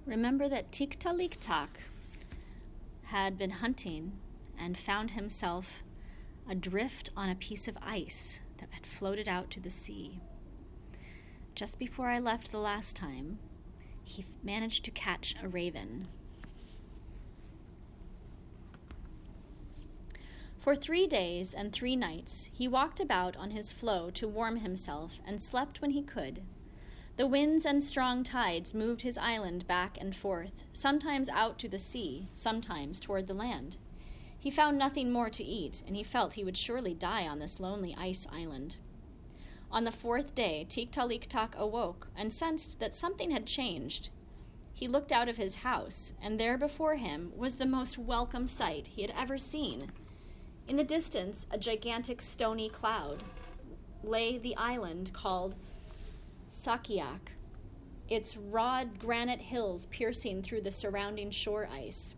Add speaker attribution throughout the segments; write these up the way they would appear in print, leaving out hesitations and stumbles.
Speaker 1: Remember that Tikta'Liktak had been hunting and found himself adrift on a piece of ice that had floated out to the sea. Just before I left the last time, he managed to catch a raven. For 3 days and 3 nights, he walked about on his floe to warm himself and slept when he could. The winds and strong tides moved his island back and forth, sometimes out to the sea, sometimes toward the land. He found nothing more to eat, and he felt he would surely die on this lonely ice island. On the 4th day, Tikta'Liktak awoke and sensed that something had changed. He looked out of his house, and there before him was the most welcome sight he had ever seen. In the distance, a gigantic stony cloud lay the island called Tikta'Liktak, its broad granite hills piercing through the surrounding shore ice.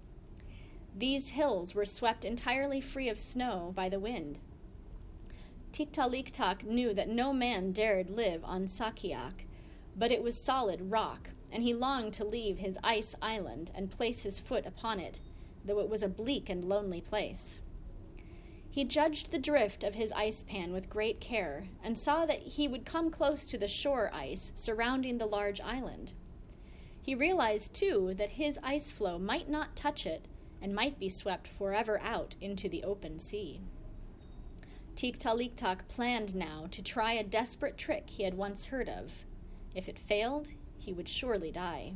Speaker 1: These hills were swept entirely free of snow by the wind. Tikta'Liktak knew that no man dared live on Tikta'Liktak, but it was solid rock, and he longed to leave his ice island and place his foot upon it, though it was a bleak and lonely place. He judged the drift of his ice pan with great care and saw that he would come close to the shore ice surrounding the large island. He realized, too, that his ice floe might not touch it and might be swept forever out into the open sea. Tikta'Liktak planned now to try a desperate trick he had once heard of. If it failed, he would surely die.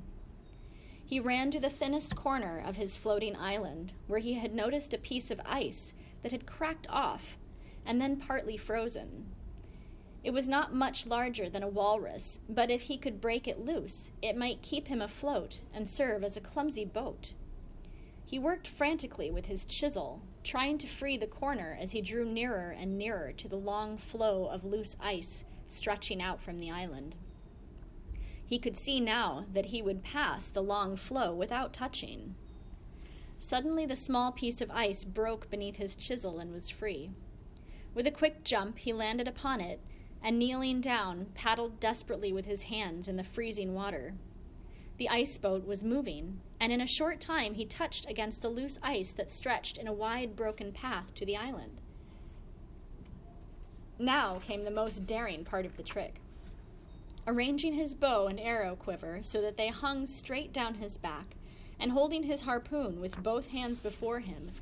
Speaker 1: He ran to the thinnest corner of his floating island, where he had noticed a piece of ice that had cracked off and then partly frozen. It was not much larger than a walrus, but if he could break it loose, it might keep him afloat and serve as a clumsy boat. He worked frantically with his chisel, trying to free the corner as he drew nearer and nearer to the long floe of loose ice stretching out from the island. He could see now that he would pass the long floe without touching. Suddenly, the small piece of ice broke beneath his chisel and was free. With a quick jump, he landed upon it, and kneeling down, paddled desperately with his hands in the freezing water. The ice boat was moving, and in a short time he touched against the loose ice that stretched in a wide, broken path to the island. Now came the most daring part of the trick. Arranging his bow and arrow quiver so that they hung straight down his back, and holding his harpoon with both hands before him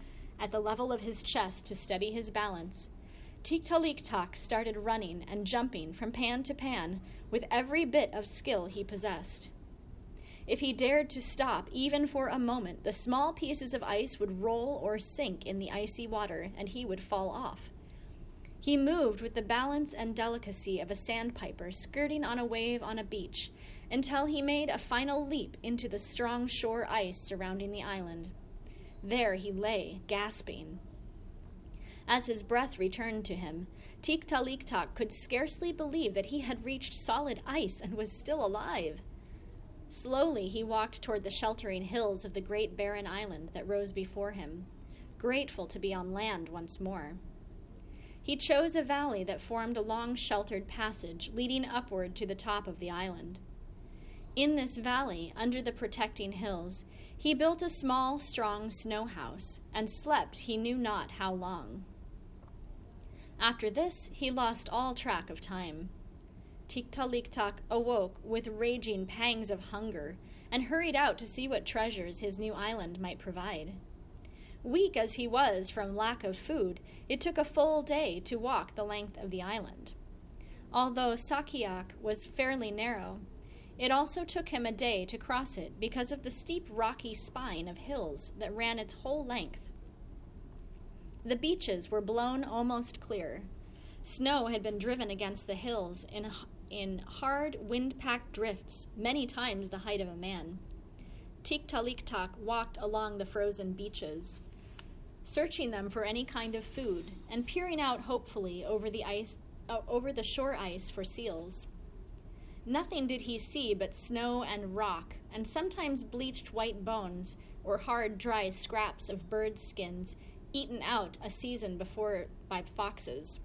Speaker 1: at the level of his chest to steady his balance, Tikta'Liktak started running and jumping from pan to pan with every bit of skill he possessed. If he dared to stop even for a moment, the small pieces of ice would roll or sink in the icy water, and he would fall off. He moved with the balance and delicacy of a sandpiper skirting on a wave on a beach, until he made a final leap into the strong shore ice surrounding the island. There he lay, gasping. As his breath returned to him, Tikta'Liktak could scarcely believe that he had reached solid ice and was still alive. Slowly he walked toward the sheltering hills of the great barren island that rose before him, grateful to be on land once more. He chose a valley that formed a long sheltered passage leading upward to the top of the island. In this valley, under the protecting hills, he built a small, strong snow house and slept he knew not how long. After this, he lost all track of time. Tikta'Liktak awoke with raging pangs of hunger and hurried out to see what treasures his new island might provide. Weak as he was from lack of food, it took a full day to walk the length of the island. Although Tikta'Liktak was fairly narrow, it also took him a day to cross it because of the steep rocky spine of hills that ran its whole length. The beaches were blown almost clear. Snow had been driven against the hills in hard, wind-packed drifts, many times the height of a man. Tikta'Liktak walked along the frozen beaches, searching them for any kind of food and peering out hopefully over the shore ice for seals. Nothing did he see but snow and rock, and sometimes bleached white bones or hard, dry scraps of bird skins eaten out a season before by foxes.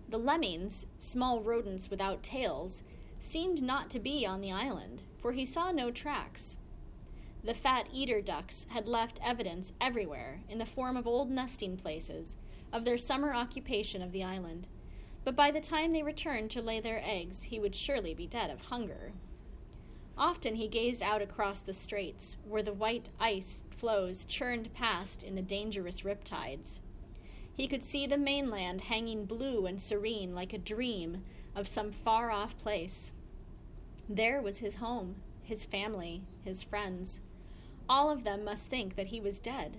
Speaker 1: The lemmings, small rodents without tails, seemed not to be on the island, for he saw no tracks. The fat eater ducks had left evidence everywhere, in the form of old nesting places, of their summer occupation of the island. But by the time they returned to lay their eggs, he would surely be dead of hunger. Often he gazed out across the straits, where the white ice floes churned past in the dangerous riptides. He could see the mainland hanging blue and serene like a dream of some far-off place. There was his home, his family, his friends. All of them must think that he was dead.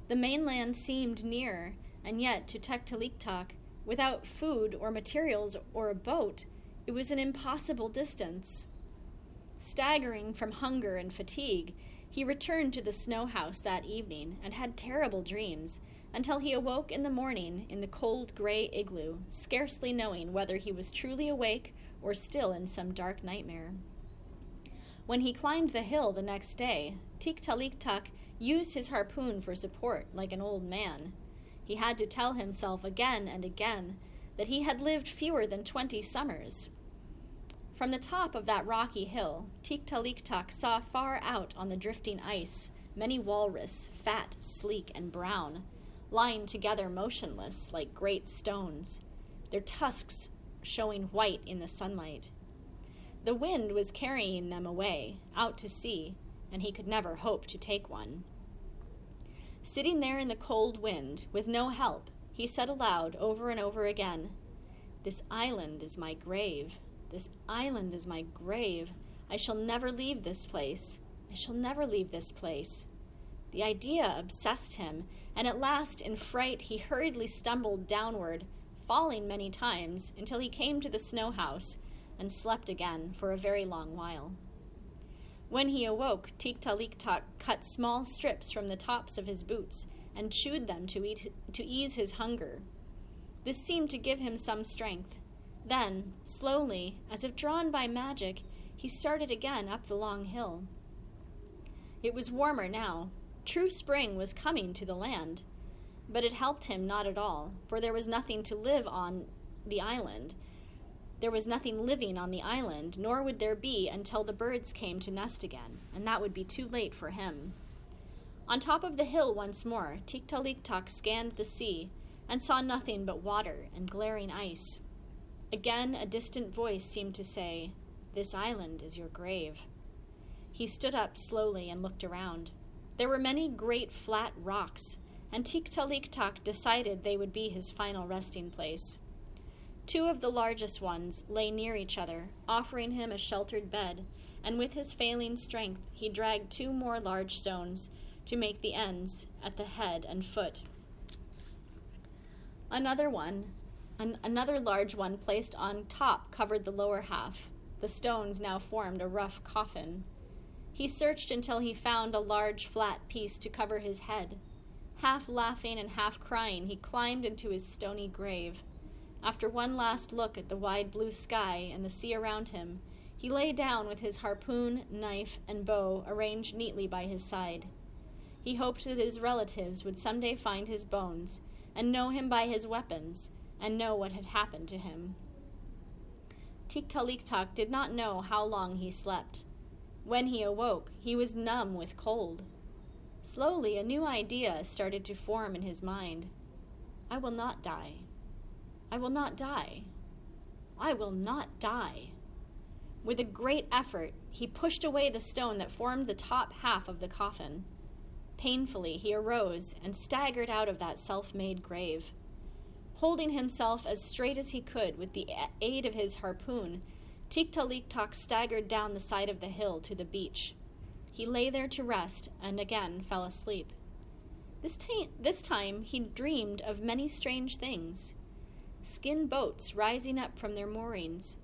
Speaker 1: The mainland seemed near, and yet to Tikta'Liktak, without food or materials or a boat, it was an impossible distance. Staggering from hunger and fatigue, he returned to the snow house that evening and had terrible dreams, until he awoke in the morning in the cold gray igloo, scarcely knowing whether he was truly awake or still in some dark nightmare. When he climbed the hill the next day, Tikta'Liktak used his harpoon for support like an old man. He had to tell himself again and again that he had lived fewer than 20 summers. From the top of that rocky hill, Tikta'Liktak saw far out on the drifting ice many walrus, fat, sleek, and brown, lying together motionless like great stones, their tusks showing white in the sunlight. The wind was carrying them away, out to sea, and he could never hope to take one. Sitting there in the cold wind, with no help, he said aloud over and over again, "This island is my grave. This island is my grave. I shall never leave this place. I shall never leave this place." The idea obsessed him, and at last, in fright, he hurriedly stumbled downward, falling many times, until he came to the snow house and slept again for a very long while. When he awoke, Tikta'Liktak cut small strips from the tops of his boots and chewed them to ease his hunger. This seemed to give him some strength. Then, slowly, as if drawn by magic, he started again up the long hill. It was warmer now. True spring was coming to the land. But it helped him not at all, for there was nothing to live on the island. There was nothing living on the island, nor would there be until the birds came to nest again, and that would be too late for him. On top of the hill once more, Tikta'Liktak scanned the sea and saw nothing but water and glaring ice. Again, a distant voice seemed to say, "This island is your grave." He stood up slowly and looked around. There were many great flat rocks, and Tikta'Liktak decided they would be his final resting place. 2 of the largest ones lay near each other, offering him a sheltered bed, and with his failing strength he dragged 2 more large stones to make the ends at the head and foot. Another large one placed on top covered the lower half. The stones now formed a rough coffin. He searched until he found a large flat piece to cover his head. Half laughing and half crying, he climbed into his stony grave. After one last look at the wide blue sky and the sea around him, he lay down with his harpoon, knife, and bow arranged neatly by his side. He hoped that his relatives would someday find his bones and know him by his weapons and know what had happened to him. Tikta'Liktak did not know how long he slept. When he awoke, he was numb with cold. Slowly, a new idea started to form in his mind. I will not die. I will not die. I will not die. With a great effort, he pushed away the stone that formed the top half of the coffin. Painfully, he arose and staggered out of that self-made grave. Holding himself as straight as he could with the aid of his harpoon, Tikta'Liktak staggered down the side of the hill to the beach. He lay there to rest and again fell asleep. This time he dreamed of many strange things. Skin boats rising up from their moorings,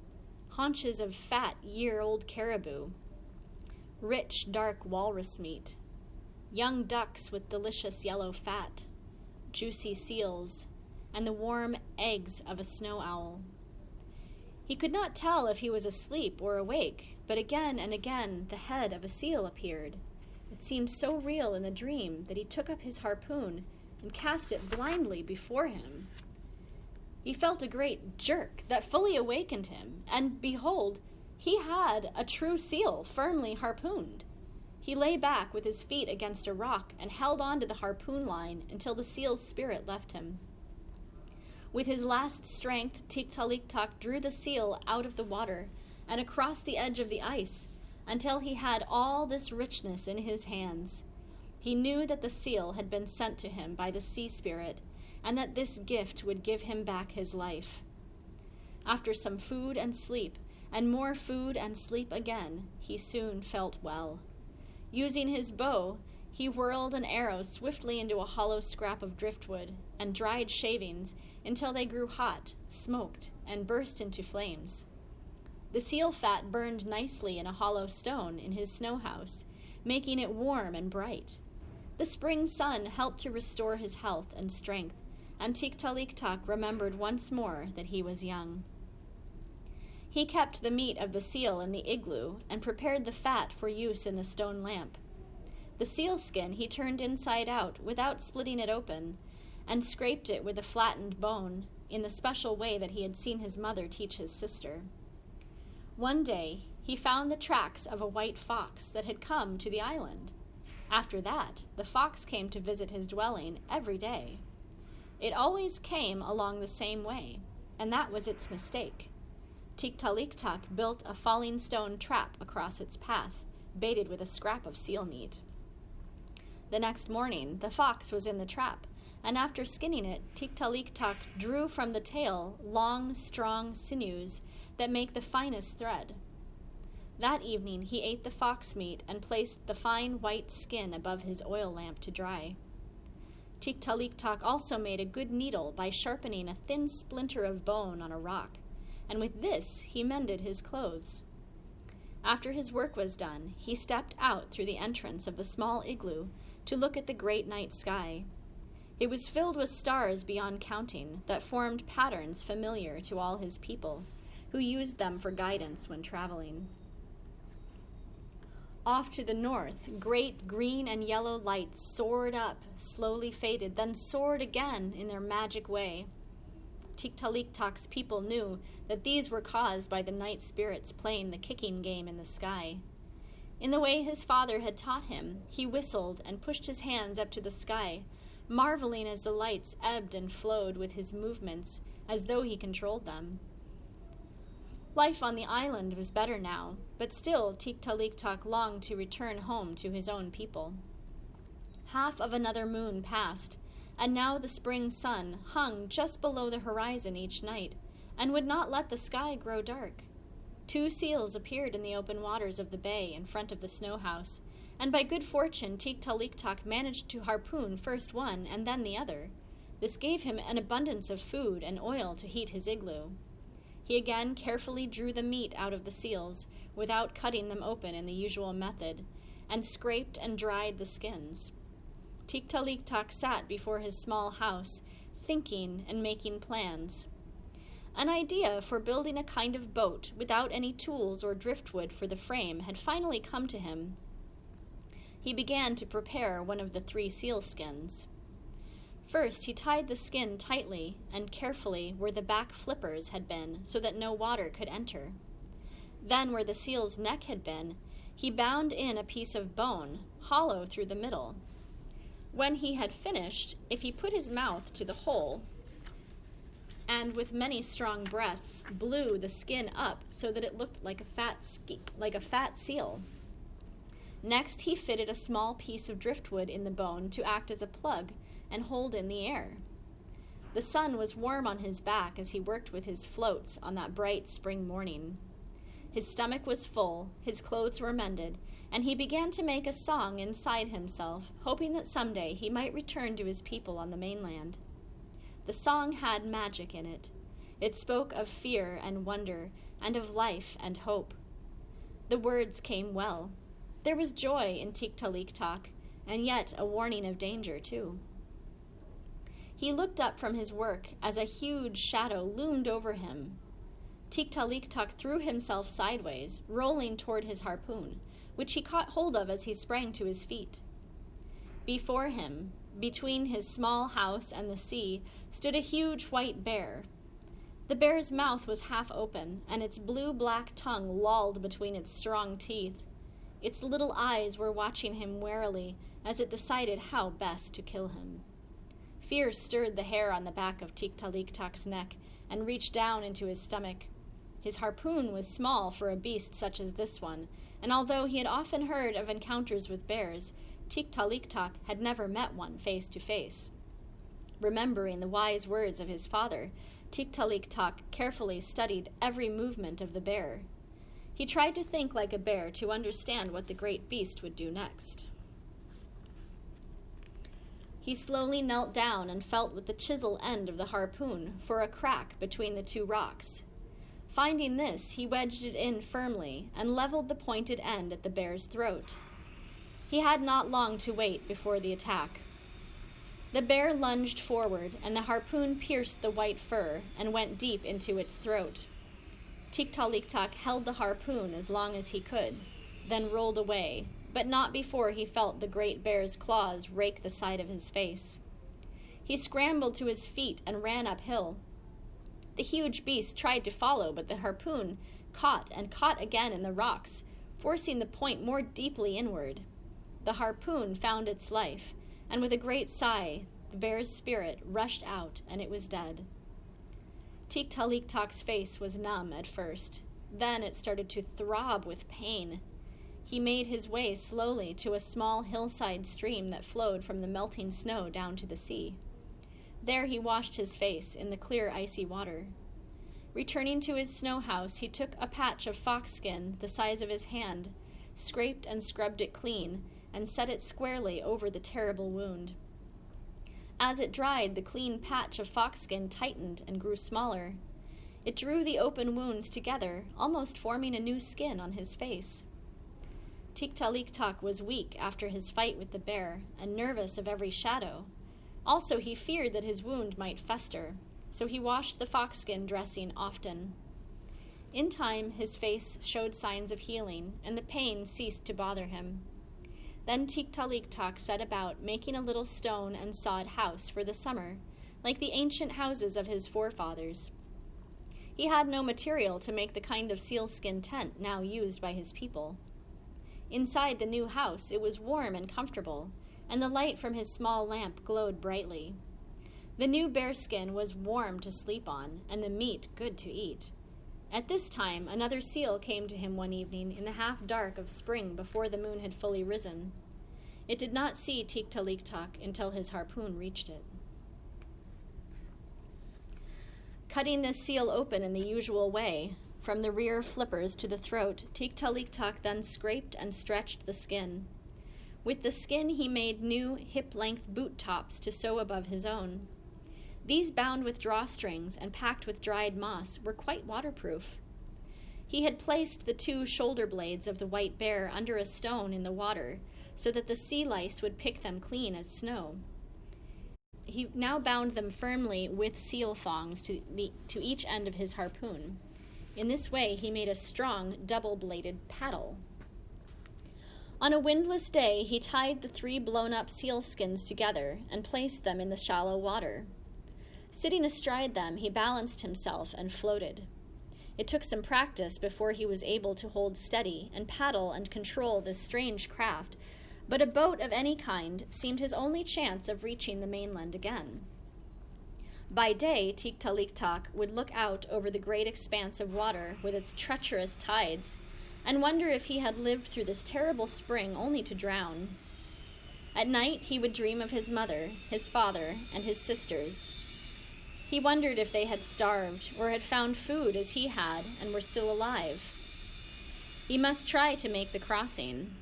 Speaker 1: haunches of fat, year-old caribou, rich, dark walrus meat, young ducks with delicious yellow fat, juicy seals, and the warm eggs of a snow owl. He could not tell if he was asleep or awake, but again and again the head of a seal appeared. It seemed so real in the dream that he took up his harpoon and cast it blindly before him. He felt a great jerk that fully awakened him, and behold, he had a true seal firmly harpooned. He lay back with his feet against a rock and held on to the harpoon line until the seal's spirit left him. With his last strength, Tikta'Liktak drew the seal out of the water and across the edge of the ice until he had all this richness in his hands. He knew that the seal had been sent to him by the sea spirit, and that this gift would give him back his life. After some food and sleep, and more food and sleep again, he soon felt well. Using his bow, he whirled an arrow swiftly into a hollow scrap of driftwood and dried shavings until they grew hot, smoked, and burst into flames. The seal fat burned nicely in a hollow stone in his snow house, making it warm and bright. The spring sun helped to restore his health and strength, and Tikta'Liktak remembered once more that he was young. He kept the meat of the seal in the igloo and prepared the fat for use in the stone lamp. The seal skin he turned inside out without splitting it open, and scraped it with a flattened bone in the special way that he had seen his mother teach his sister. One day, he found the tracks of a white fox that had come to the island. After that, the fox came to visit his dwelling every day. It always came along the same way, and that was its mistake. Tikta'Liktak built a falling stone trap across its path, baited with a scrap of seal meat. The next morning, the fox was in the trap, and after skinning it, Tikta'Liktak drew from the tail long, strong sinews that make the finest thread. That evening, he ate the fox meat and placed the fine white skin above his oil lamp to dry. Tikta'Liktak also made a good needle by sharpening a thin splinter of bone on a rock, and with this he mended his clothes. After his work was done, he stepped out through the entrance of the small igloo to look at the great night sky. It was filled with stars beyond counting that formed patterns familiar to all his people, who used them for guidance when traveling. Off to the north, great green and yellow lights soared up, slowly faded, then soared again in their magic way. Tikta'Liktak's people knew that these were caused by the night spirits playing the kicking game in the sky. In the way his father had taught him, he whistled and pushed his hands up to the sky, marveling as the lights ebbed and flowed with his movements, as though he controlled them. Life on the island was better now, but still Tikta'Liktak longed to return home to his own people. Half of another moon passed, and now the spring sun hung just below the horizon each night, and would not let the sky grow dark. 2 seals appeared in the open waters of the bay in front of the snow house, and by good fortune Tikta'Liktak managed to harpoon first one and then the other. This gave him an abundance of food and oil to heat his igloo. He again carefully drew the meat out of the seals, without cutting them open in the usual method, and scraped and dried the skins. Tikta'Liktak sat before his small house, thinking and making plans. An idea for building a kind of boat without any tools or driftwood for the frame had finally come to him. He began to prepare one of the 3 seal skins. First, he tied the skin tightly and carefully where the back flippers had been so that no water could enter. Then, where the seal's neck had been, he bound in a piece of bone, hollow through the middle. When he had finished, if he put his mouth to the hole, and with many strong breaths blew the skin up so that it looked like a fat seal. Next, he fitted a small piece of driftwood in the bone to act as a plug and hold in the air. The sun was warm on his back as he worked with his floats on that bright spring morning. His stomach was full, his clothes were mended, and he began to make a song inside himself, hoping that someday he might return to his people on the mainland. The song had magic in it. It spoke of fear and wonder, and of life and hope. The words came well. There was joy in Tikta'Liktak, and yet a warning of danger, too. He looked up from his work as a huge shadow loomed over him. Tikta'Liktak threw himself sideways, rolling toward his harpoon, which he caught hold of as he sprang to his feet. Before him, between his small house and the sea, stood a huge white bear. The bear's mouth was half open, and its blue-black tongue lolled between its strong teeth. Its little eyes were watching him warily as it decided how best to kill him. Fear stirred the hair on the back of Tikta'Liktak's neck and reached down into his stomach. His harpoon was small for a beast such as this one, and although he had often heard of encounters with bears, Tikta'Liktak had never met one face to face. Remembering the wise words of his father, Tikta'Liktak carefully studied every movement of the bear. He tried to think like a bear to understand what the great beast would do next. He slowly knelt down and felt with the chisel end of the harpoon for a crack between the two rocks. Finding this, he wedged it in firmly and leveled the pointed end at the bear's throat. He had not long to wait before the attack. The bear lunged forward, and the harpoon pierced the white fur and went deep into its throat. Tikta'Liktak held the harpoon as long as he could, then rolled away, but not before he felt the great bear's claws rake the side of his face. He scrambled to his feet and ran uphill. The huge beast tried to follow, but the harpoon caught and caught again in the rocks, forcing the point more deeply inward. The harpoon found its life, and with a great sigh, the bear's spirit rushed out, and it was dead. Tikta'Liktak's face was numb at first. Then it started to throb with pain. He made his way slowly to a small hillside stream that flowed from the melting snow down to the sea. There he washed his face in the clear, icy water. Returning to his snow house, he took a patch of foxskin the size of his hand, scraped and scrubbed it clean, and set it squarely over the terrible wound. As it dried, the clean patch of foxskin tightened and grew smaller. It drew the open wounds together, almost forming a new skin on his face. Tikta'Liktak was weak after his fight with the bear and nervous of every shadow. Also, he feared that his wound might fester, so he washed the foxskin dressing often. In time, his face showed signs of healing, and the pain ceased to bother him. Then Tikta'Liktak set about making a little stone and sod house for the summer, like the ancient houses of his forefathers. He had no material to make the kind of sealskin tent now used by his people. Inside the new house, it was warm and comfortable, and the light from his small lamp glowed brightly. The new bearskin was warm to sleep on, and the meat good to eat. At this time, another seal came to him one evening in the half-dark of spring before the moon had fully risen. It did not see Tikta'Liktak until his harpoon reached it. Cutting this seal open in the usual way, from the rear flippers to the throat, Tikta'Liktak then scraped and stretched the skin. With the skin, he made new hip-length boot tops to sew above his own. These, bound with drawstrings and packed with dried moss, were quite waterproof. He had placed the two shoulder blades of the white bear under a stone in the water so that the sea lice would pick them clean as snow. He now bound them firmly with seal thongs to each end of his harpoon. In this way, he made a strong, double-bladed paddle. On a windless day, he tied the 3 blown-up seal skins together and placed them in the shallow water. Sitting astride them, he balanced himself and floated. It took some practice before he was able to hold steady and paddle and control this strange craft, but a boat of any kind seemed his only chance of reaching the mainland again. By day, Tikta'Liktak would look out over the great expanse of water with its treacherous tides and wonder if he had lived through this terrible spring only to drown. At night, he would dream of his mother, his father, and his sisters. He wondered if they had starved or had found food as he had and were still alive. He must try to make the crossing.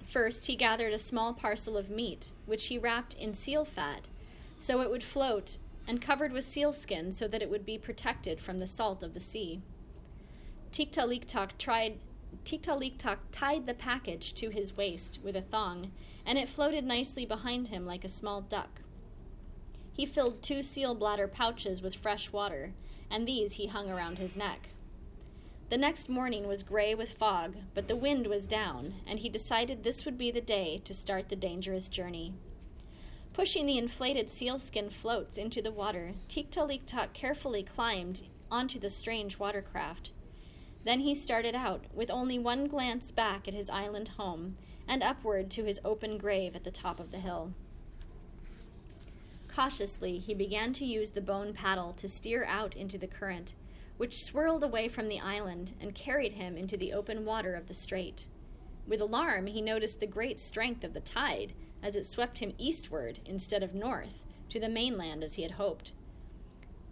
Speaker 1: First, he gathered a small parcel of meat, which he wrapped in seal fat, so it would float, and covered with sealskin so that it would be protected from the salt of the sea. Tikta'Liktak tied the package to his waist with a thong, and it floated nicely behind him like a small duck. He filled 2 seal bladder pouches with fresh water, and these he hung around his neck. The next morning was gray with fog, but the wind was down, and he decided this would be the day to start the dangerous journey. Pushing the inflated sealskin floats into the water, Tikta'Liktak carefully climbed onto the strange watercraft. Then he started out, with only one glance back at his island home and upward to his open grave at the top of the hill. Cautiously, he began to use the bone paddle to steer out into the current, which swirled away from the island and carried him into the open water of the strait. With alarm, he noticed the great strength of the tide as it swept him eastward instead of north, to the mainland as he had hoped.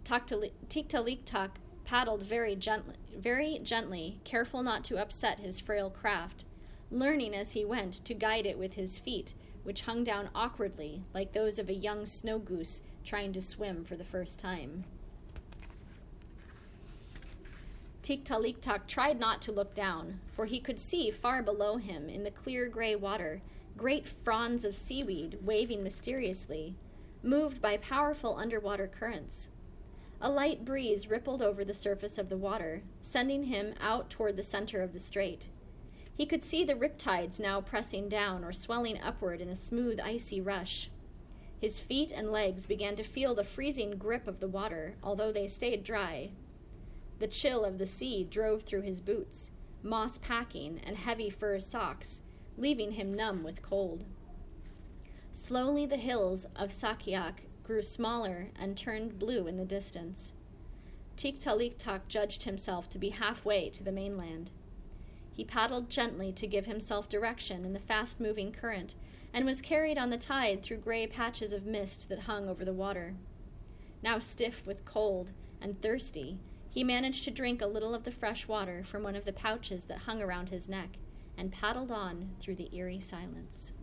Speaker 1: Tikta'Liktak paddled very gently, careful not to upset his frail craft, learning as he went to guide it with his feet, which hung down awkwardly like those of a young snow goose trying to swim for the first time. Tikta'Liktak tried not to look down, for he could see far below him in the clear gray water great fronds of seaweed waving mysteriously, moved by powerful underwater currents. A light breeze rippled over the surface of the water, sending him out toward the center of the strait. He could see the riptides now pressing down or swelling upward in a smooth, icy rush. His feet and legs began to feel the freezing grip of the water, although they stayed dry. The chill of the sea drove through his boots, moss packing, and heavy fur socks, leaving him numb with cold. Slowly the hills of Sakiak grew smaller and turned blue in the distance. Tikta'Liktak judged himself to be halfway to the mainland. He paddled gently to give himself direction in the fast-moving current, and was carried on the tide through gray patches of mist that hung over the water. Now stiff with cold and thirsty, he managed to drink a little of the fresh water from one of the pouches that hung around his neck, and paddled on through the eerie silence.